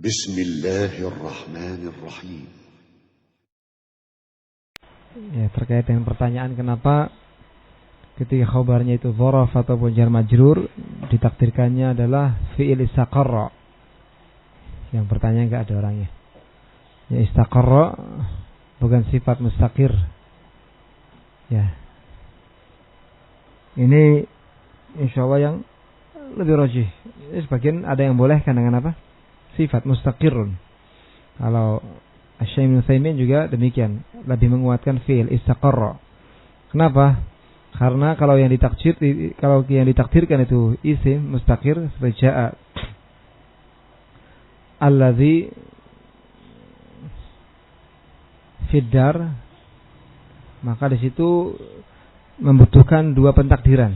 Bismillahirrahmanirrahim. Ya, terkait dengan pertanyaan kenapa ketika khabarnya itu dzaraf ataupun jar majrur ditakdirkannya adalah fi'il istaqarra. Yang pertanyaan enggak ada orangnya. Ya, istaqarra bukan sifat mustaqir. Ya. Ini insyaallah yang lebih rajih. Sebagian ada yang bolehkan dengan apa? Sifat mustaqirun. Kalau Asy-Syaikh Ibnu Utsaimin juga demikian, lebih menguatkan fi'il istaqarra. Kenapa? Karena kalau yang ditakdirkan itu isim mustaqir seperti jaa allazi fiddar, maka di situ membutuhkan dua pentakdiran.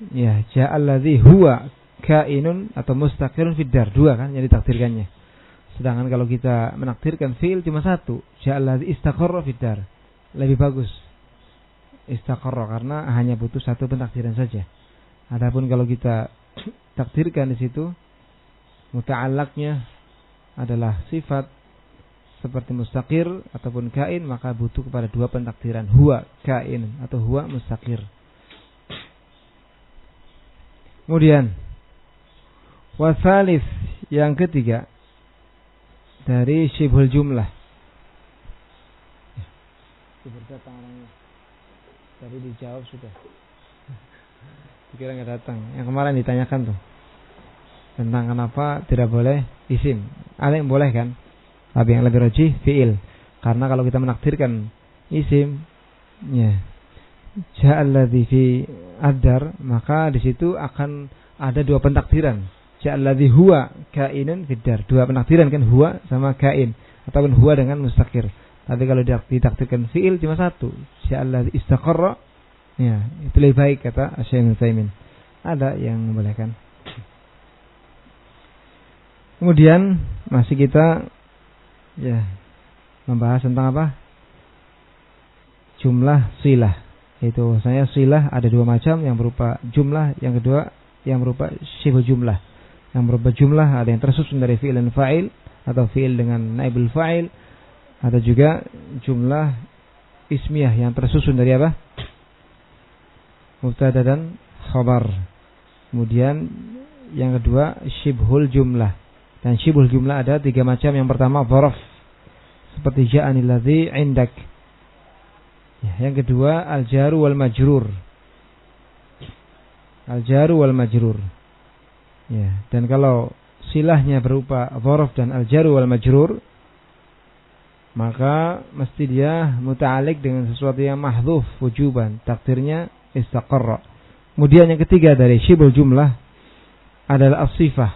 Ya, jaa allazi huwa kainun atau mustaqirun fiddar, dua kan yang ditakdirkannya. Sedangkan kalau kita menakdirkan fi'il cuma satu, jaa allazi istaqarra fiddar, lebih bagus istaqarra karena hanya butuh satu pentakdiran saja. Adapun kalau kita takdirkan di situ muta'allaqnya adalah sifat seperti mustaqir ataupun kain, maka butuh kepada dua pentakdiran, huwa kain atau huwa mustaqir. Kemudian wasalis yang ketiga dari syibhul jumlah. Datang orangnya. Tadi dijawab sudah. Dikira nggak datang. Yang kemarin ditanyakan tuh tentang kenapa tidak boleh isim. Ada yang boleh kan? Tapi yang lebih rajih fi'il. Karena kalau kita menakdirkan isim, ya, ja'alladzi fi adar, maka di situ akan ada dua pentakdiran. Ja'alladzi huwa kainun fiddar. Dua pentakdiran kan, huwa sama kain ataupun huwa dengan mustaqir. Tapi kalau ditakdirkan fi'il cuma satu, ja'alladzi istaqarra, ya, itu lebih baik kata Asy-Syaikh Ibnu Utsaimin. Ada yang membolehkan. Kemudian masih kita ya membahas tentang apa? Jumlah silah. Itu saya silah ada dua macam, yang berupa jumlah, yang kedua yang berupa syibh jumlah. Yang berupa jumlah ada yang tersusun dari fi'il dan fa'il atau fi'il dengan naibul fa'il. Ada juga jumlah ismiyah yang tersusun dari apa? Mubtada dan khabar. Kemudian yang kedua syibhul jumlah. Dan syibhul jumlah ada tiga macam. Yang pertama dzaraf, seperti ja'anil ladzi 'indak. Ya, yang kedua al-jaru wal majrur. Al-jaru wal majrur. Ya, dan kalau silahnya berupa dzaraf dan al-jaru wal majrur, maka mesti dia muta'alliq dengan sesuatu yang mahdhuf wujuban, takdirnya istaqarra. Kemudian yang ketiga dari syibhul jumlah adalah as-sifah.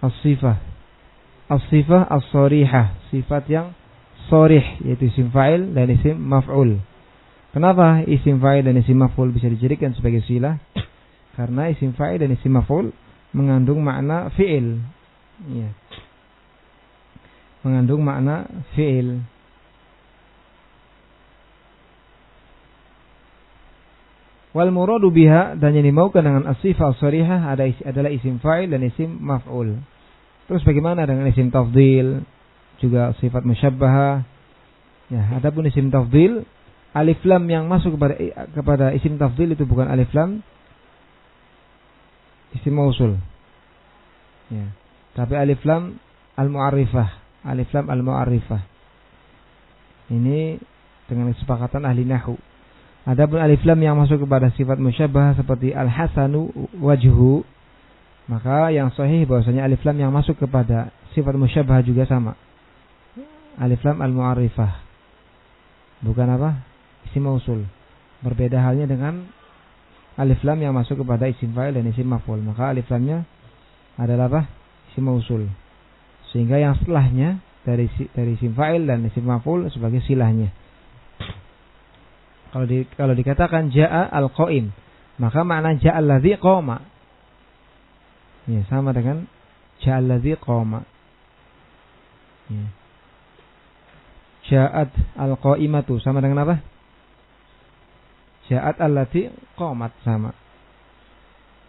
As-sifah as-sharihah, sifat yang sharih, yaitu isim fa'il dan isim maf'ul. Kenapa isim fa'il dan isim maf'ul bisa dijadikan sebagai silah? Karena isim fa'il dan isim maf'ul mengandung makna fi'il. Ya. Mengandung makna fi'il. Wal muradu biha, dan yang dimaukan dengan as-sifah as-sharihah adalah isim fa'il dan isim maf'ul. Terus bagaimana dengan isim tafdhil, juga sifat musyabbahah? Ya, adapun isim tafdhil, alif lam yang masuk kepada isim tafdhil itu bukan alif lam isim mausul. Ya, tapi alif lam al-mu'arrifah, alif lam al-mu'arrifah. Ini dengan kesepakatan ahli nahwu. Adapun alif lam yang masuk kepada sifat musyabbah seperti al-hasanu wajhu, maka yang sahih bahwasanya alif lam yang masuk kepada sifat musyabbah juga sama. Alif lam al-mu'arrifah. Bukan apa? Isim mausul. Berbeda halnya dengan alif lam yang masuk kepada isim fa'il dan isim maf'ul. Maka alif lamnya adalah apa? Isim mausul. Sehingga yang setelahnya dari isim fa'il dan isim maf'ul sebagai silahnya. Kalau dikatakan ja'a al-qaim, maka makna ja'a alladzi qama. Ya, sama dengan ja'a alladzi qama. Ya. Ja'at al-qaimatu sama dengan apa? Ja'at allati qamat, sama.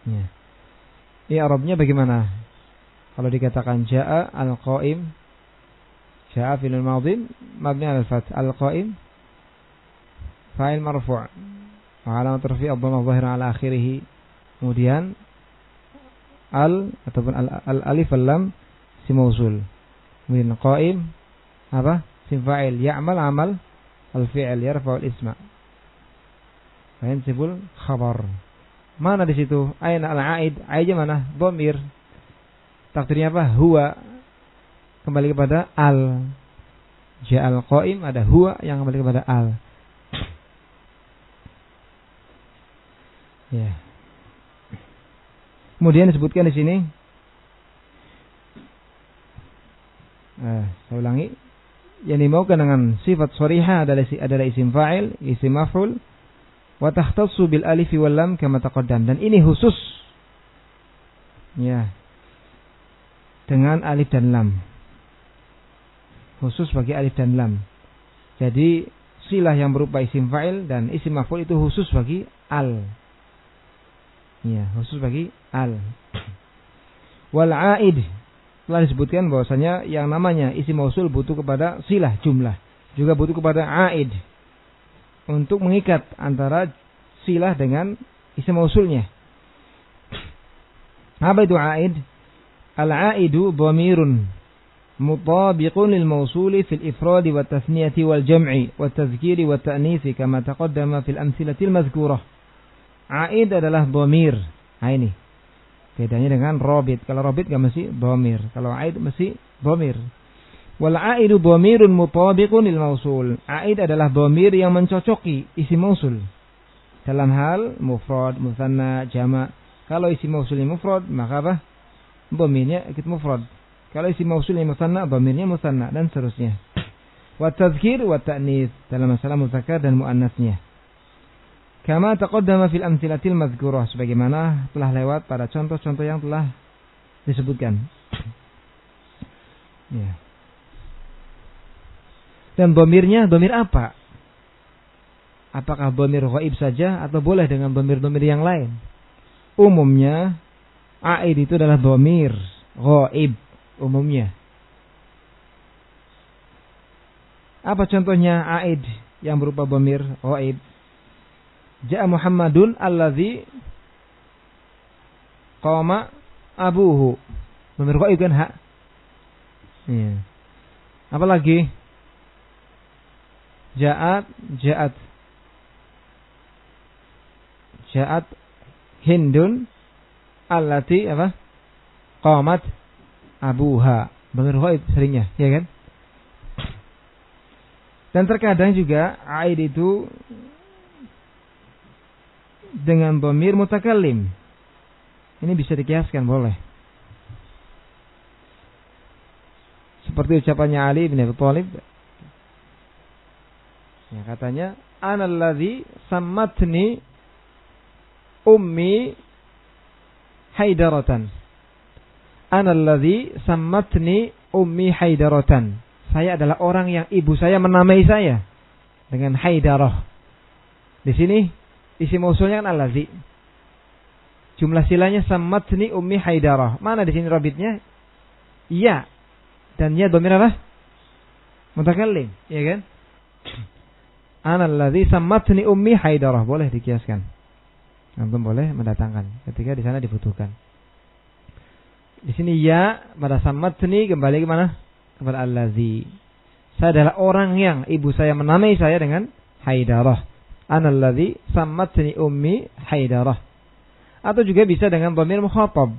Ya. I'rabnya bagaimana? Kalau dikatakan jaa al-qaim, jaa fi'il madhi mabni 'ala al-fath, al-qaim fa'il marfu', wa 'alamat raf'i ad-dhammah dhahira 'ala akhirih. Kemudian ataupun al-alif wal-lam isim mausul. Kemudian qaim apa? Isim fa'il, ya'mal amal al-fi'il, yarfa'u al-isma. Fa yansibul khabar. Mana di situ? Aina al-a'id? Aidnya mana? Dhamir. Takdirnya apa? Huwa. Kembali kepada al. Ja'al qaim, ada huwa yang kembali kepada al. Ya. Kemudian disebutkan di sini. Saya ulangi. Yang dimaukan dengan sifat shariha adalah isim fa'il, isim maf'ul, wa takhtassu bil alif wal lam kama taqaddam, dan ini khusus ya dengan alif dan lam, khusus bagi alif dan lam. Jadi silah yang berupa isim fa'il dan isim maf'ul itu khusus bagi al, ya khusus bagi al. Wal aid, telah disebutkan bahwasanya yang namanya isim mausul butuh kepada silah jumlah, juga butuh kepada aid untuk mengikat antara silah dengan isim mausulnya. Apa itu aid? Al-aidu dhamirun mutabiqun lil mausuli fil ifradi wa tasniyati wal jam'i wa tadhkiri wa ta'nisi kama taqaddama fil amsilatil madhkurah. Aid adalah dhamir. Nah ini bedanya dengan robit. Kalau robit enggak mesti dhamir, kalau aid mesti dhamir. Wal aidu dhamirun mutabiqun lil mausul. Aid adalah dhamir yang mencocoki isim mausul dalam hal mufrad, mutsanna, jama'. Kalau isim mausulnya mufrad, maka apa? Dhamirnya ikut mufrad. Kalau isim mausulnya mutsanna, dhamirnya mutsanna, dan seterusnya. Wa tadhkir wa ta'nis, dalam masalah muzakkar dan muannasnya. Kama taqaddama fil amsilatil madhkurah, sebagaimana telah lewat pada contoh-contoh yang telah disebutkan. Ya. Dan dhamirnya dhamir apa? Apakah dhamir ghaib saja atau boleh dengan dhamir-dhamir yang lain? Umumnya aid itu adalah dhamir ghaib umumnya. Apa contohnya aid yang berupa dhamir ghaib? Ja'a Muhammadun alladzi qama abuhu. Dhamir ghaib kan, ha? Iya. Apa lagi? Ja'at Hindun allati apa? Qamat abuha. Dhamir ghaib seringnya, ya kan? Dan terkadang juga aid itu dengan dhamir mutakallim. Ini bisa dikiaskan, boleh. Seperti ucapannya Ali bin Abi Thalib. Ya, katanya, "Ana allazi sammatni ummi Haidaratan." Ana allazi sammatni ummi Haidaratan. Saya adalah orang yang ibu saya menamai saya dengan Haidarah. Di sini isim mausulnya kan allazi. Jumlah silanya sammatni ummi Haidarah. Mana di sini rabitnya? Ya. Dan ya dhamir apa? Mutakallim, ya kan? Ana allazi sammatni ummi Haidarah, boleh dikiaskan. Antum boleh mendatangkan ketika di sana dibutuhkan. Di sini ya pada sammatni kembali ke mana? Kepada allazi. Saya adalah orang yang ibu saya menamai saya dengan Haidarah. Ana allazi sammatni ummi Haidarah. Atau juga bisa dengan dhamir mukhatab.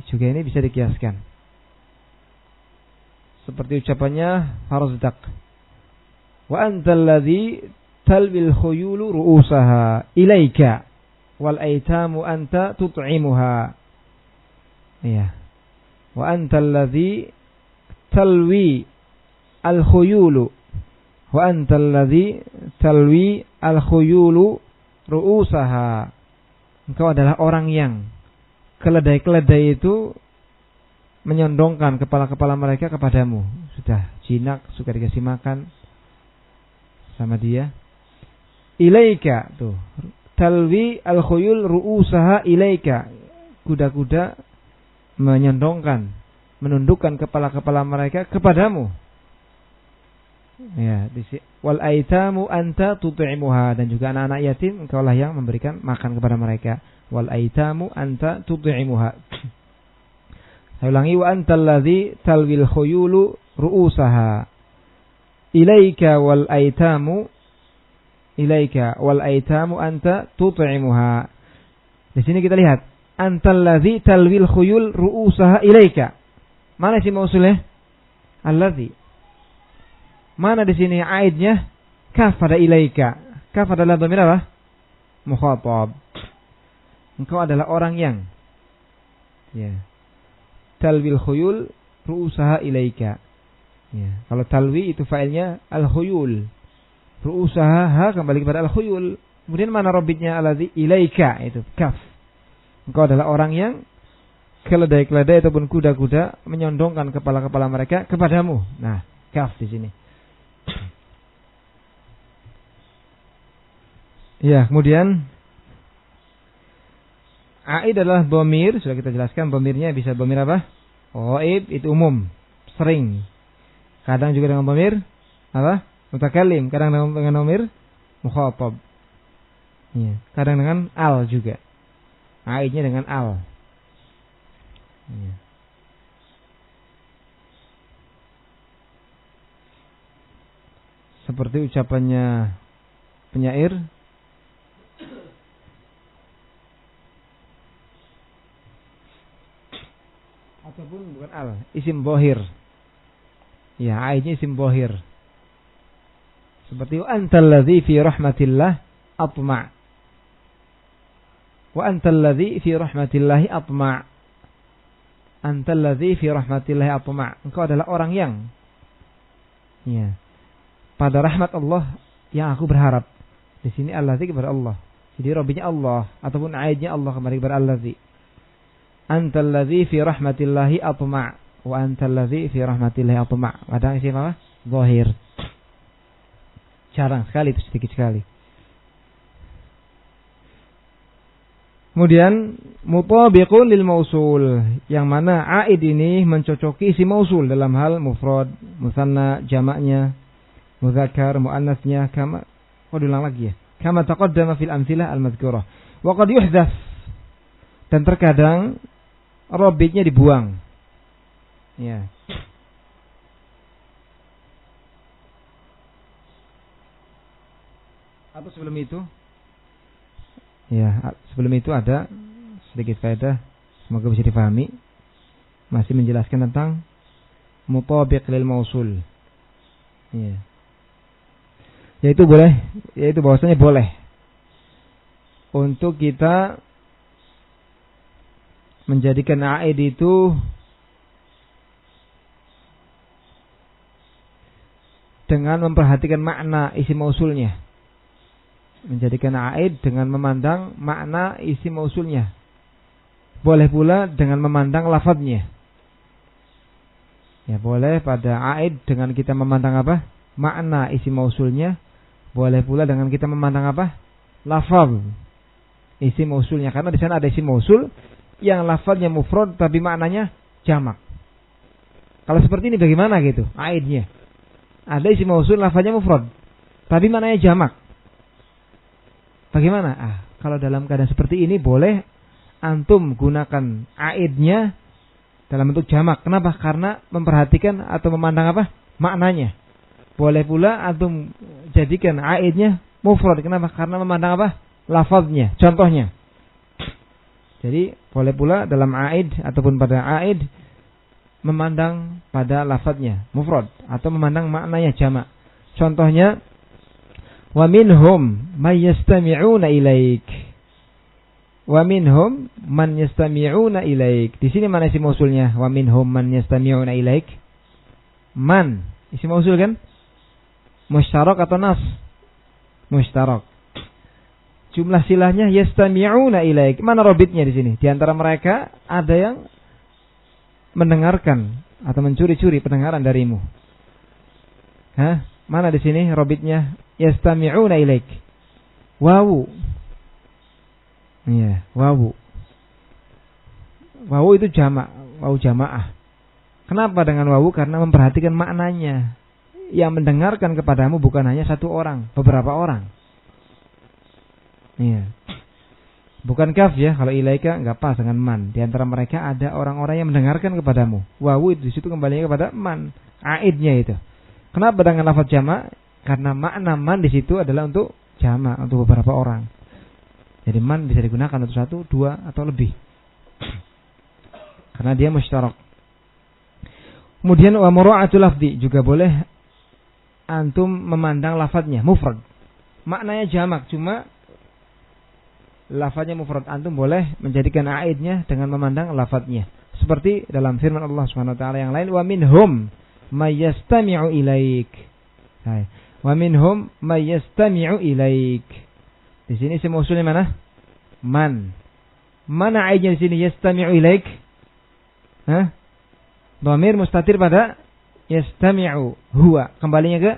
Juga ini bisa dikiaskan. Seperti ucapannya Farzdaq. Wa antal ladzi talbil khuyulu ru'usaha ilaika wal aitamu anta tut'imuha. Iya. Wa antal ladzi talwi al khuyulu wa antal ladzi talwi al khuyulu ru'usaha. Engkau adalah orang yang keledai-keledai itu menyondongkan kepala-kepala mereka kepadamu. Sudah jinak, suka dikasih makan sama dia. Ilaika, tuh. Talwi al-khuyul ru'usaha ilaika. Kuda-kuda menyondongkan menundukkan kepala-kepala mereka kepadamu. Ya, wal aitamu anta tut'imuha, dan juga anak-anak yatim engkaulah yang memberikan makan kepada mereka. Wal aitamu anta tut'imuha. Saya ulangi, wa antal ladzi talwil khuyulu ru'usaha. Ilaika wal aitamu anta tut'imuha. Di sini kita lihat antal ladzi talwil khuyul ru'usaha ilaika. Mana isim mausulnya? Alladzi. Mana di sini aidnya? Kaf pada ilaika. Kaf adalah dhamir apa? Mukhatab. Engkau adalah orang yang, ya, talwil khuyul ru'usaha ilaika. Ya, kalau talwi itu fa'ilnya al-khuyul. Ru'usaha ha kembali kepada al-khuyul. Kemudian mana robitnya alladzi ilaika, itu kaf. Engkau adalah orang yang keledai-keledai ataupun kuda-kuda menyondongkan kepala-kepala mereka kepadamu. Nah, kaf di sini. Ya, kemudian aid adalah dhamir, sudah kita jelaskan dhamirnya bisa dhamir apa? Ghaib, itu umum, sering. Kadang juga dengan dhamir apa? Mutakallim, kadang dengan dhamir mukhatab. Ya, kadang dengan al juga. Aidnya dengan al. Ya. Seperti ucapannya penyair, ataupun bukan al, isim bohir. Ya, aidnya isim bohir. Seperti antal ladzi fi rahmatillah atma'. Wa antal ladzi fi rahmatillahi atma'. Antal ladzi fi rahmatillahi atma'. Engkau adalah orang yang, ya, pada rahmat Allah yang aku berharap. Di sini alladzi kepada Allah. Jadi robbinya Allah ataupun aidnya Allah kembali kepada alladzi. Antal ladzi fi rahmatillahi atma' wa antal ladzi fi rahmatillahi atma'. Kadang isim apa? Zahir. Jarang sekali, itu sedikit sekali. Kemudian mutabiqun lil mausul, yang mana aid ini mencocoki isim mausul dalam hal mufrad, musanna, jamaknya, mudzakkar, muannasnya, kama diulang lagi ya. Kama taqaddama fil amtsilah al-madhkurah. Wa qad yuhdats, dan terkadang robitnya dibuang. Ya. Atau sebelum itu, ya, sebelum itu ada sedikit faedah, semoga bisa difahami. Masih menjelaskan tentang mutabiq lil mausul. Ya. Yaitu bahwasanya boleh untuk kita menjadikan aid itu dengan memperhatikan makna isim mausulnya. Menjadikan aid dengan memandang makna isim mausulnya. Boleh pula dengan memandang lafadznya. Ya, boleh pada aid dengan kita memandang apa? Makna isim mausulnya. Boleh pula dengan kita memandang apa? Lafadz isim mausulnya. Karena di sana ada isim mausul yang lafadznya mufrad tapi maknanya jamak. Kalau seperti ini bagaimana gitu? Aidnya. Ada isim mausul lafadznya mufrad tapi maknanya jamak. Bagaimana? Kalau dalam keadaan seperti ini boleh antum gunakan aidnya dalam bentuk jamak. Kenapa? Karena memperhatikan atau memandang apa? Maknanya. Boleh pula antum jadikan aidnya mufrad. Kenapa? Karena memandang apa? Lafadznya. Contohnya. Jadi boleh pula dalam aid ataupun pada aid memandang pada lafadznya mufrad atau memandang maknanya jamak. Contohnya, wa minhum man yastami'una ilaik. Wa minhum man yastami'una ilaik. Di sini mana isim mausulnya? Wa minhum man yastami'una ilaik. Man, isim mausul kan? Mushtarak atau nas? Mushtarak. Jumlah silahnya yastami'una ilaik. Mana robitnya di sini? Di antara mereka ada yang mendengarkan atau mencuri-curi pendengaran darimu. Hah? Mana di sini robitnya? Yastami'una ilaik. Wawu. Iya, wawu. Wawu itu jamak, wawu jamaah. Kenapa dengan wawu? Karena memperhatikan maknanya. Yang mendengarkan kepadamu bukan hanya satu orang, beberapa orang. Iya. Bukan kaf ya, kalau ilaika enggak pas dengan man. Di antara mereka ada orang-orang yang mendengarkan kepadamu. Wawu itu di situ kembalinya kepada man, aidnya itu. Kenapa dengan lafaz jamak? Karena makna man di situ adalah untuk jamak, untuk beberapa orang. Jadi man bisa digunakan untuk satu, dua atau lebih. Karena dia musytarak. Kemudian wa mura'atul lafzi, juga boleh antum memandang lafadznya mufrad. Maknanya jamak, cuma lafadznya mufrad. Antum boleh menjadikan aidnya dengan memandang lafadznya. Seperti dalam firman Allah Subhanahu wa taala yang lain, wa minhum may yastami'u ilaik. Wa minhum may yastami'u ilaik. Di sini isim mausulnya mana? Man. Mana aidnya di sini yastami'u ilaik? Dhamir mustatir pada yastami'u, huwa, kembalinya ke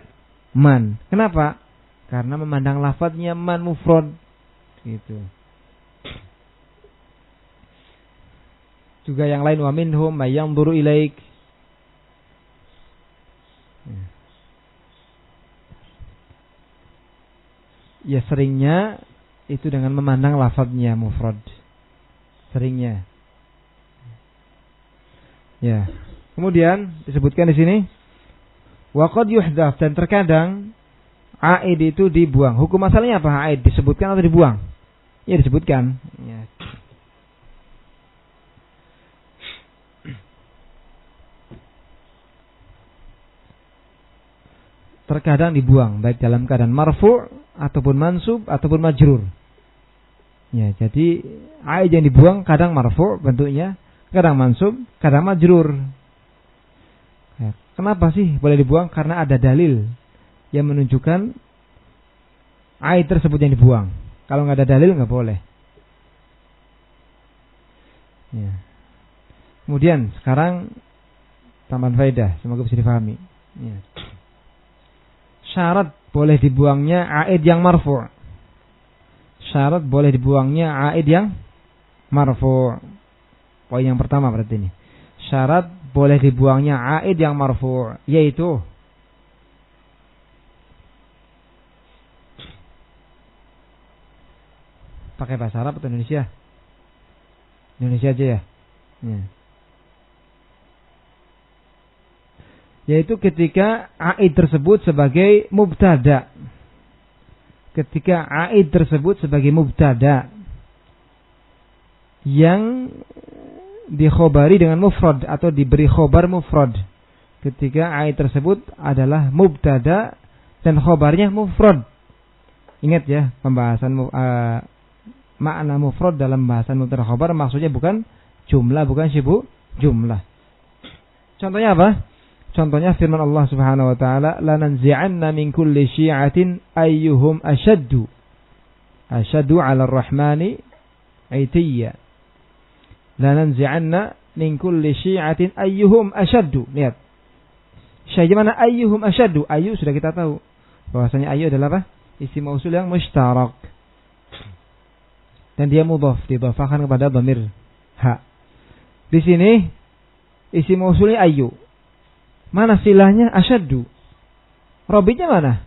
man. Kenapa? Karena memandang lafadznya man mufrad. Gitu. Juga yang lain, wa minhum may yanzuru ilaik. Ya seringnya itu dengan memandang lafadznya mufrad. Seringnya. Ya. Kemudian disebutkan di sini wa qad yuhdaf, dan terkadang aid itu dibuang. Hukum asalnya apa? Aid disebutkan atau dibuang? Ya disebutkan. Ya. Terkadang dibuang, baik dalam keadaan marfu' ataupun mansub ataupun majrur. Ya, jadi aid yang dibuang kadang marfu' bentuknya, kadang mansub, kadang majrur. Ya, kenapa sih boleh dibuang? Karena ada dalil yang menunjukkan aid tersebut yang dibuang. Kalau nggak ada dalil nggak boleh. Ya. Kemudian sekarang tambahan faedah, semoga bisa difahami. Ya. Syarat boleh dibuangnya aid yang marfu'. Syarat boleh dibuangnya aid yang marfu'. Poin yang pertama berarti ini. Syarat boleh dibuangnya aid yang marfu', yaitu pakai bahasa Arab atau Indonesia? Indonesia aja ya. Ya. Yaitu ketika aid tersebut sebagai mubtada. Ketika aid tersebut sebagai mubtada yang dikhobari dengan mufrad atau diberi khobar mufrad. Ketika aid tersebut adalah mubtada dan khobarnya mufrad. Ingat ya, pembahasan makna mufrad dalam bahasan mubtada khobar maksudnya bukan jumlah, bukan syibu jumlah. Contohnya apa? Contohnya firman Allah Subhanahu wa taala, lananzi'anna min kulli syi'atin ayyuhum ashaddu 'ala ar-rahmani 'itiyya. Lananzi'anna min kulli syi'atin ayyuhum ashaddu. Lihat. Syai' mana ayyuhum ashaddu? Ayyu sudah kita tahu. Bahwasanya ayyu adalah apa? Isim mausul yang mushtarak. Dan dia mudhaf, didhafahkan kepada dhamir ha. Di sini isim mausulnya ayyu. Mana silahnya? Asyaddu. Robitnya mana?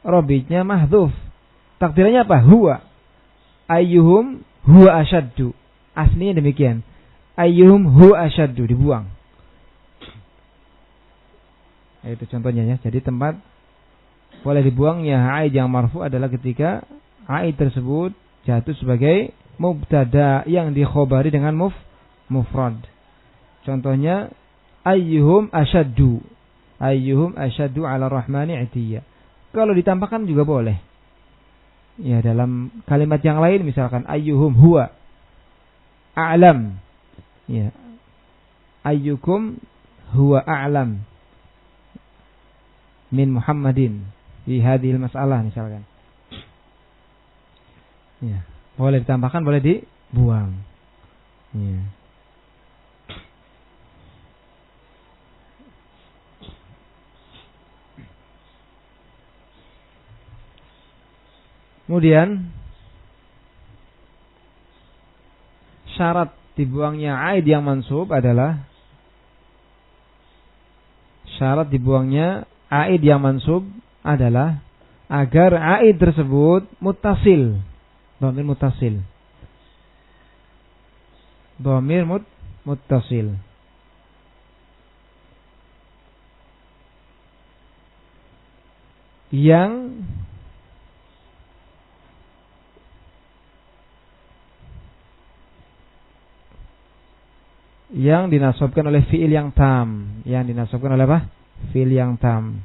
Robitnya mahdhuf. Takdirannya apa? Huwa. Ayyuhum huwa asyaddu. Aslinya demikian. Ayyuhum huwa asyaddu. Dibuang. Itu contohnya ya. Jadi tempat boleh dibuangnya aid yang marfu adalah ketika aid tersebut jatuh sebagai mubtada yang dikhobari dengan mufrad. Contohnya ayyuhum asyaddu. Ayyuhum asyaddu 'ala rahmani 'itiyya. Kalau ditambahkan juga boleh. Ya, dalam kalimat yang lain misalkan ayyuhum huwa a'lam. Ya. Ayyukum huwa a'lam min Muhammadin fi hadhil mas'alah misalkan. Ya, boleh ditambahkan, boleh dibuang. Ya. Kemudian syarat dibuangnya aid yang mansub adalah syarat dibuangnya aid yang mansub adalah agar aid tersebut muttasil. Dhamir muttasil. Dhamir muttasil. Yang dinasabkan oleh fi'il yang tam. Yang dinasabkan oleh apa? Fi'il yang tam.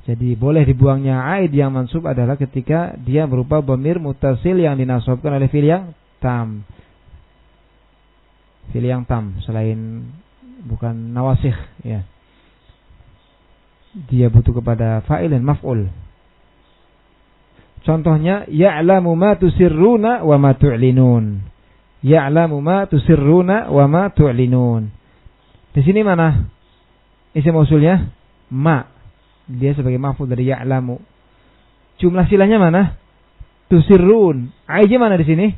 Jadi boleh dibuangnya aid yang mansub adalah ketika dia berupa dhamir muttasil yang dinasabkan oleh fi'il yang tam. Fi'il yang tam selain bukan nawasikh ya. Dia butuh kepada fa'il dan maf'ul. Contohnya ya'lamu ma tusirruna wa ma tu'linun. Ya'lamu ma tusirruna wa ma tu'linun. Di sini mana isim mausulnya? Ma. Dia sebagai maf'ul dari ya'lamu. Jumlah silahnya mana? Tusirrun. Aidnya mana di sini?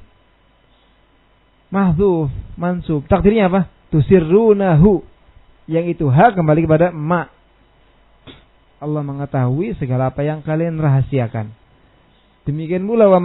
Mahdzuf, mansub. Takdirnya apa? Tusirrunahu. Yang itu ha kembali kepada ma. Allah mengetahui segala apa yang kalian rahasiakan. Demikian pula wa